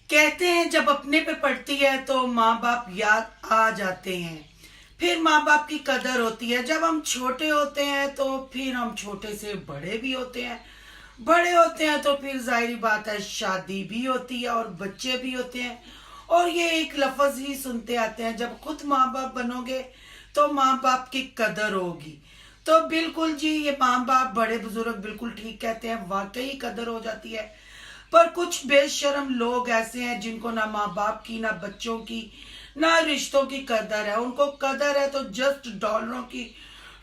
कहते हैं जब अपने पे पड़ती है तो माँ बाप याद आ जाते हैं। फिर माँ बाप की कदर होती है। जब हम छोटे होते हैं तो फिर हम छोटे से बड़े भी होते हैं। बड़े होते हैं तो फिर जाहिर बात है शादी भी होती है और बच्चे भी होते हैं। और ये एक लफ्ज ही सुनते आते हैं, जब खुद माँ बाप बनोगे तो माँ बाप की कदर होगी। तो बिल्कुल जी, ये माँ बाप बड़े बुजुर्ग बिल्कुल ठीक कहते हैं, वाकई कदर हो जाती है। पर कुछ बेशरम लोग ऐसे हैं जिनको ना माँ बाप की, ना बच्चों की, ना रिश्तों की कदर है। उनको कदर है तो जस्ट डॉलरों की।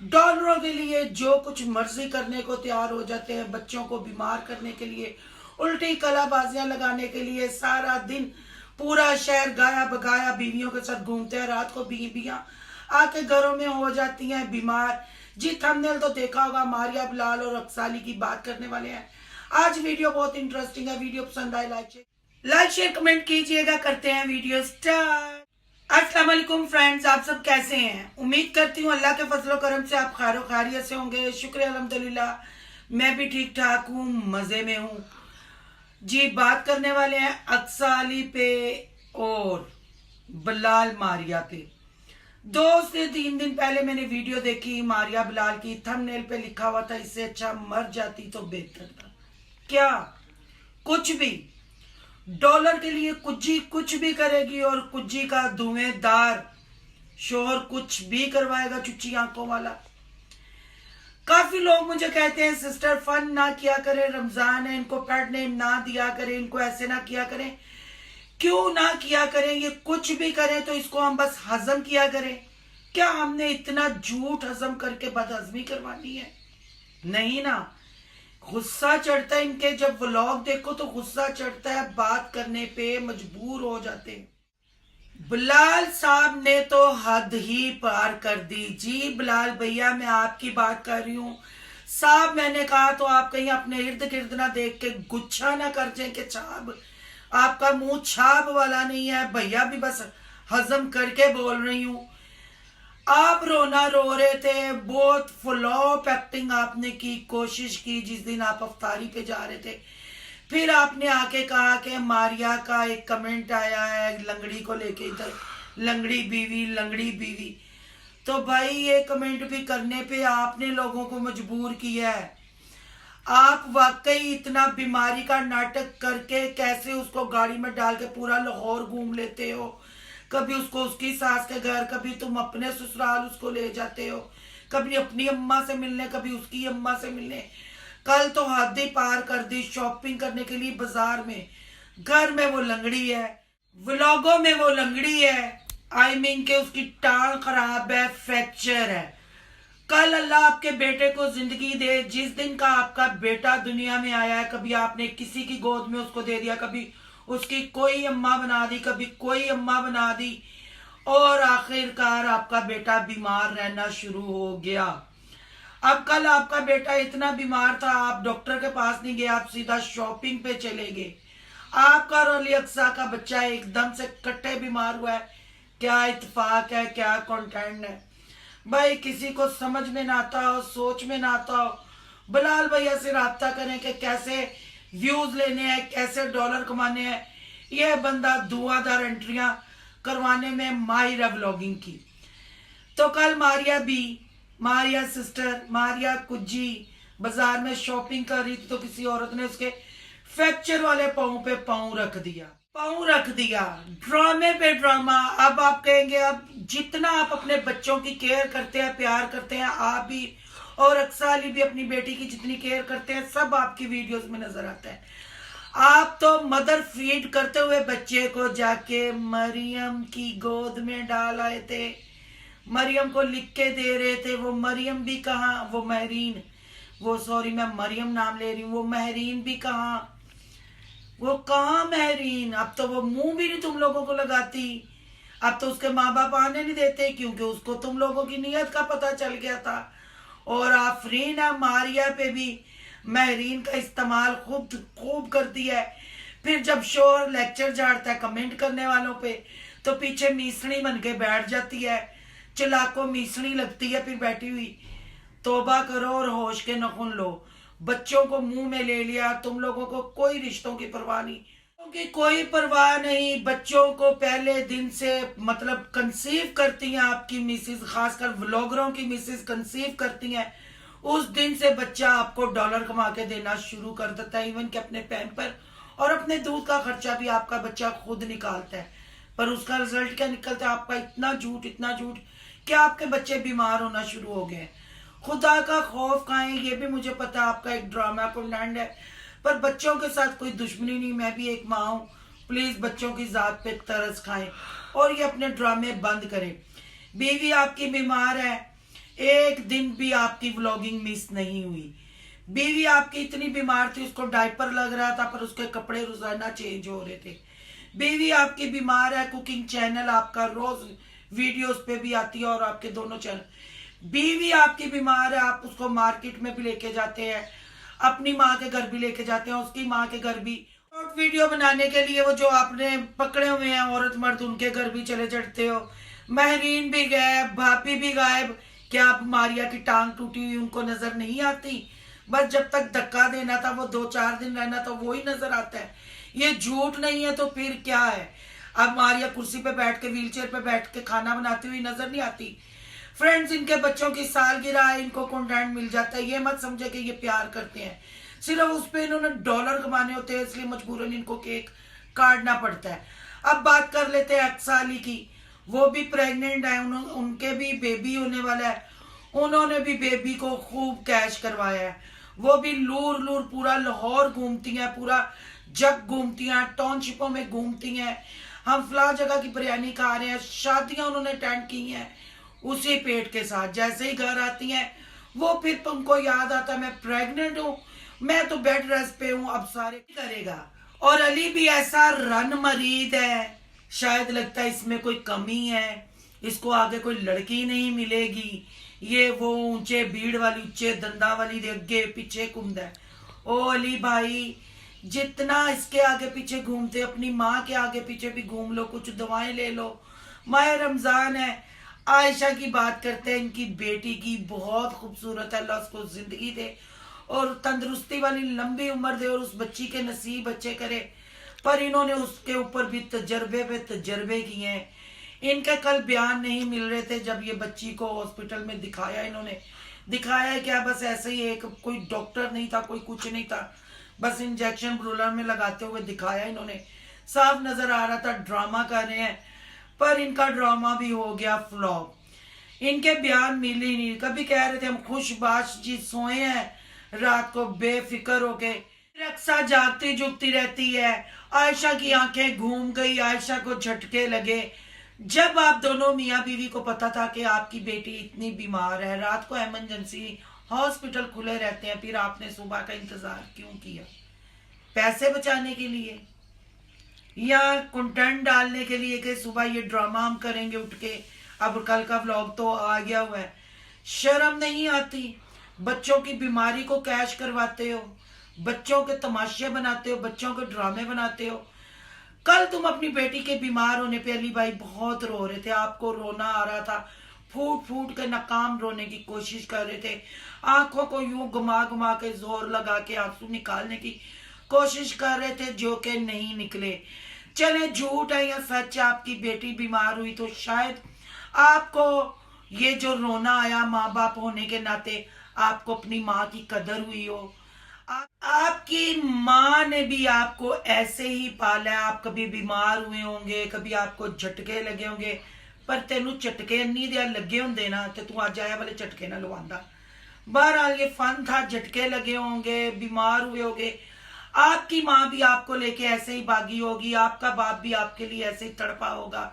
डॉलरों के लिए जो कुछ मर्जी करने को तैयार हो जाते हैं, बच्चों को बीमार करने के लिए, उल्टी कलाबाजियां लगाने के लिए। सारा दिन पूरा शहर गाया बगाया बीवियों के साथ घूमते हैं। रात को बीवियां आके घरों में हो जाती हैं बीमार। जी थंबनेल तो देखा होगा, मारिया बिलाल और अक्साली की बात करने वाले हैं। आज वीडियो बहुत इंटरेस्टिंग है। वीडियो पसंद आए लाइक शेयर कमेंट कीजिएगा। करते हैं वीडियो स्टार्ट। अस्सलाम वालेकुम फ्रेंड्स, आप सब कैसे हैं? उम्मीद करती हूँ अल्लाह के फजलो करम से आप खैर खैरियत से होंगे। शुक्र अल्हम्दुलिल्लाह मैं भी ठीक ठाक हूँ, मजे में हूँ। जी बात करने वाले हैं अक्साली पे और बिलाल मारिया पे। 2 से 3 दिन पहले मैंने वीडियो देखी मारिया बिलाल की। थंबनेल पे लिखा हुआ था इससे अच्छा मर जाती तो बेहतर था। क्या कुछ भी डॉलर के लिए कुजी कुछ भी करेगी और कुजी का धुएंदार शोहर कुछ भी करवाएगा, चुच्ची आंखों वाला। काफी लोग मुझे कहते हैं सिस्टर फन ना किया करें, रमजान है, इनको पढ़ने ना दिया करें, इनको ऐसे ना किया करें। क्यों ना किया करें? ये कुछ भी करें तो इसको हम बस हजम किया करें। क्या हमने इतना झूठ हजम करके बदहजमी करवानी है? नहीं ना। गुस्सा चढ़ता है इनके, जब व्लॉग देखो तो गुस्सा चढ़ता है, बात करने पे मजबूर हो जाते हैं। बिलाल साहब ने तो हद ही पार कर दी। जी बिलाल भैया, मैं आपकी बात कर रही हूँ। साहब मैंने कहा तो आप कहीं अपने इर्द गिर्द ना देख के गुच्छा ना कर जाए कि छाप आपका मुंह छाप वाला नहीं है। भैया भी बस हजम करके बोल रही हूँ। आप रोना रो रहे थे, बहुत फ्लॉप एक्टिंग आपने की, कोशिश की जिस दिन आप अफ्तारी पे जा रहे थे। फिर आपने आके कहा कि मारिया का एक कमेंट आया है लंगड़ी को लेके, इधर लंगड़ी बीवी लंगड़ी बीवी। तो भाई ये कमेंट भी करने पे आपने लोगों को मजबूर किया है। आप वाकई इतना बीमारी का नाटक करके कैसे उसको गाड़ी में डाल के पूरा लाहौर घूम लेते हो? कभी उसको उसकी सास के घर, कभी तुम अपने ससुराल उसको ले जाते हो, कभी अपनी अम्मा से मिलने, कभी उसकी अम्मा से मिलने। कल तो हद ही पार कर दी, शॉपिंग करने के लिए बाजार में। घर में वो लंगड़ी है, व्लॉगों में वो लंगड़ी है। आई मीन के उसकी टांग खराब है, फ्रैक्चर है। कल अल्लाह आपके बेटे को जिंदगी दे। जिस दिन का आपका बेटा दुनिया में आया है, कभी आपने किसी की गोद में उसको दे दिया, कभी उसकी कोई अम्मा बना दी, कभी कोई अम्मा बना दी, और आखिरकार आपका बेटा बीमार रहना शुरू हो गया। अब कल आपका बेटा इतना बीमार था, आप डॉक्टर के पास नहीं गए, आप सीधा शॉपिंग पे चले गए। आपका और अली अक्सा का बच्चा एकदम से कट्टे बीमार हुआ है। क्या इत्तेफाक है, क्या कंटेंट है भाई? किसी को समझ में ना आता हो, सोच में ना आता हो। बिलाल भैया से राब्ता करें कि कैसे व्यूज लेने हैं, कैसे डॉलर कमाने हैं। यह बंदा धुआंधार एंट्रियां करवाने में माहिर है व्लॉगिंग की। तो कल मारिया सिस्टर, मारिया कुज्जी बाजार में शॉपिंग कर रही थी तो किसी औरत ने उसके फ्रैक्चर वाले पाँव पे पाँव रख दिया। ड्रामे पे ड्रामा। अब आप कहेंगे अब जितना आप अपने बच्चों की केयर करते हैं, प्यार करते हैं, आप भी और अक्साली भी अपनी बेटी की जितनी केयर करते हैं, सब आपकी वीडियोस में नजर आता है। आप तो मदर फीड करते हुए बच्चे को जाके मरियम की गोद में डाल आए थे, मरियम को लिख के दे रहे थे। वो मरियम भी कहाँ, वो महरीन, वो सॉरी मैं मरियम नाम ले रही हूँ, वो महरीन भी कहाँ, वो कहाँ महरीन? अब तो वो मुंह भी नहीं तुम लोगों को लगाती। अब तो उसके माँ बाप आने नहीं देते क्योंकि उसको तुम लोगों की नीयत का पता चल गया था। और आफरीन है मारिया पे भी महरीन का इस्तेमाल खूब करती है। फिर जब शोहर लेक्चर झाड़ता है कमेंट करने वालों पे तो पीछे मीसणी बन के बैठ जाती है, चलाको मीसणी लगती है फिर बैठी हुई। तौबा करो और होश के नखुन लो। बच्चों को मुंह में ले लिया, तुम लोगों को कोई रिश्तों की परवाह नहीं। कि कोई परवाह नहीं, बच्चों को पहले दिन से मतलब कंसीव करती हैं आपकी मिसेज, खासकर व्लॉगरों की मिसेज कंसीव करती हैं, उस दिन से बच्चा आपको डॉलर कमा के देना शुरू कर देता है। इवन कि अपने पैम्पर और अपने दूध का खर्चा भी आपका बच्चा खुद निकालता है। पर उसका रिजल्ट क्या निकलता है? आपका इतना झूठ कि आपके बच्चे बीमार होना शुरू हो गए। खुदा का खौफ खाएं, ये भी मुझे पता आपका एक ड्रामा कुंडैंड है, पर बच्चों के साथ कोई दुश्मनी नहीं, मैं भी एक माँ हूँ। प्लीज बच्चों की जात पे तरस खाएं और ये अपने ड्रामे बंद करें। बीवी आपकी बीमार है, एक दिन भी आपकी व्लॉगिंग मिस नहीं हुई। बीवी आपकी इतनी बीमार थी, उसको डायपर लग रहा था, पर उसके कपड़े रोजाना चेंज हो रहे थे। बीवी आपकी बीमार है, कुकिंग चैनल आपका रोज वीडियोस पे भी आती है और आपके दोनों चैनल। बीवी आपकी बीमार है, आप उसको मार्केट में भी लेके जाते हैं, अपनी माँ के घर भी लेके जाते हैं, उसकी माँ के घर भी। शॉर्ट वीडियो बनाने के लिए वो जो आपने पकड़े हुए हैं औरत मर्द, उनके घर भी चले जाते हो। महरीन भी गायब, भाभी भी गायब। क्या आप मारिया की टांग टूटी हुई उनको नजर नहीं आती? बस जब तक धक्का देना था, वो 2-4 दिन रहना था, वो ही नजर आता है। ये झूठ नहीं है तो फिर क्या है? अब मारिया कुर्सी पे बैठ के, व्हीलचेयर पे बैठ के खाना बनाती हुई नजर नहीं आती। फ्रेंड्स, इनके बच्चों की सालगिरह है, इनको कंटेंट मिल जाता है। ये मत समझे कि ये प्यार करते हैं, सिर्फ उस पे इन्होंने डॉलर कमाने होते हैं, इसलिए मजबूरन इनको केक काटना पड़ता है। अब बात कर लेते हैं अक्साली की। वो भी प्रेग्नेंट है, उनके भी बेबी होने वाला है। उन्होंने भी बेबी को खूब कैश करवाया है। वो भी लूर लूर पूरा लाहौर घूमती हैं, पूरा जग घूमती हैं, टाउनशिपों में घूमती हैं। हम फला जगह की बिरयानी खा रहे हैं, शादियां उन्होंने अटेंड की हैं उसी पेट के साथ। जैसे ही घर आती हैं वो फिर तुमको याद आता है मैं प्रेग्नेंट हूँ, मैं तो बेड रेस्ट पे हूँ, अब सारे करेगा। और अली भी ऐसा रन मरीद है, शायद लगता है इसमें कोई कमी है, इसको आगे कोई लड़की नहीं मिलेगी। ये वो ऊंचे भीड़ वाली, ऊंचे दंदा वाली अगे पीछे घूमता है। ओ अली भाई, जितना इसके आगे पीछे घूमते, अपनी माँ के आगे पीछे भी घूम लो, कुछ दवाएं ले लो। माह रमजान है, आयशा की बात करते हैं, इनकी बेटी की बहुत खूबसूरत है, अल्लाह उसको जिंदगी दे और तंदुरुस्ती वाली लंबी उम्र दे और उस बच्ची के नसीब अच्छे करे। पर इन्होंने उसके ऊपर भी तजर्बे पे तजर्बे किए हैं। इनके कल बयान नहीं मिल रहे थे जब ये बच्ची को हॉस्पिटल में दिखाया। इन्होंने दिखाया क्या? बस ऐसे ही, एक कोई डॉक्टर नहीं था, कोई कुछ नहीं था, बस इंजेक्शन ब्रूलर में लगाते हुए दिखाया इन्होंने। साफ नजर आ रहा था ड्रामा कर रहे हैं, पर इनका ड्रामा भी हो गया फ्लॉप। इनके बयान मिल ही नहीं। कभी कह रहे थे हम खुशबाश जी सोए हैं रात को बेफिक्र होके, रक्सा जागती जुगती रहती है। आयशा की आंखें घूम गई, आयशा को झटके लगे। जब आप दोनों मियाँ बीवी को पता था कि आपकी बेटी इतनी बीमार है, रात को इमरजेंसी हॉस्पिटल खुले रहते हैं, फिर आपने सुबह का इंतजार क्यों किया? पैसे बचाने के लिए या कंटेंट डालने के लिए कि सुबह ये ड्रामा हम करेंगे उठ के? अब कल का व्लॉग तो आ गया हुआ है। शर्म नहीं आती? बच्चों की बीमारी को कैश करवाते हो, बच्चों के तमाशे बनाते हो, बच्चों के ड्रामे बनाते हो। कल तुम अपनी बेटी के बीमार होने पे अली भाई बहुत रो रहे थे, आपको रोना आ रहा था, फूट फूट के नाकाम रोने की कोशिश कर रहे थे, आंखों को यूं घुमा घुमा के जोर लगा के आंसू निकालने की कोशिश कर रहे थे, जो कि नहीं निकले। चले झूठ है या सच, आपकी बेटी बीमार हुई तो शायद आपको ये जो रोना आया, माँ बाप होने के नाते आपको अपनी माँ की कदर हुई हो। आपकी माँ ने भी आपको ऐसे ही पाला है। आप कभी बीमार हुए होंगे, कभी आपको झटके लगे होंगे, पर तेनू झटके नहीं दिया लगे होंगे ना तो तू अज आया वाले झटके ना लवांदा। बहरहाल ये फन था, झटके लगे होंगे, बीमार हुए होंगे। आपकी माँ भी आपको लेके ऐसे ही भागी होगी, आपका बाप भी आपके लिए ऐसे ही तड़पा होगा,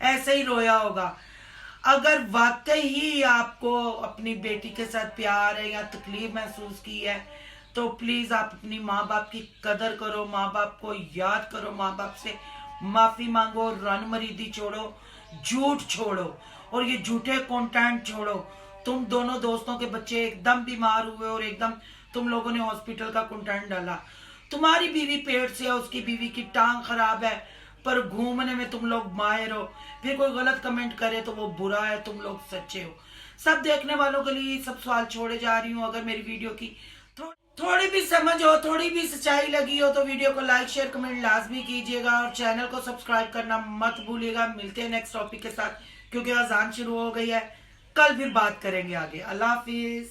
ऐसे ही रोया होगा। अगर वाकई ही आपको अपनी बेटी के साथ प्यार है या तकलीफ महसूस की है तो प्लीज आप अपनी माँ बाप की कदर करो, माँ बाप को याद करो, माँ बाप से माफी मांगो, रनमरीदी छोड़ो, झूठ छोड़ो और ये झूठे कंटेंट छोड़ो। तुम दोनों दोस्तों के बच्चे एकदम बीमार हुए और एकदम तुम लोगों ने हॉस्पिटल का कंटेंट डाला। तुम्हारी बीवी पेट से है, उसकी बीवी की टांग खराब है, पर घूमने में तुम लोग माहिर हो। फिर कोई गलत कमेंट करे तो वो बुरा है, तुम लोग सच्चे हो। सब देखने वालों के लिए सब सवाल छोड़े जा रही हूँ। अगर मेरी वीडियो की थोड़ी भी समझ हो, थोड़ी भी सच्चाई लगी हो तो वीडियो को लाइक शेयर कमेंट लाजमी कीजिएगा और चैनल को सब्सक्राइब करना मत भूलिएगा। मिलते हैं नेक्स्ट टॉपिक के साथ, क्योंकि अजान शुरू हो गई है। कल भी बात करेंगे आगे। अल्लाह हाफिज।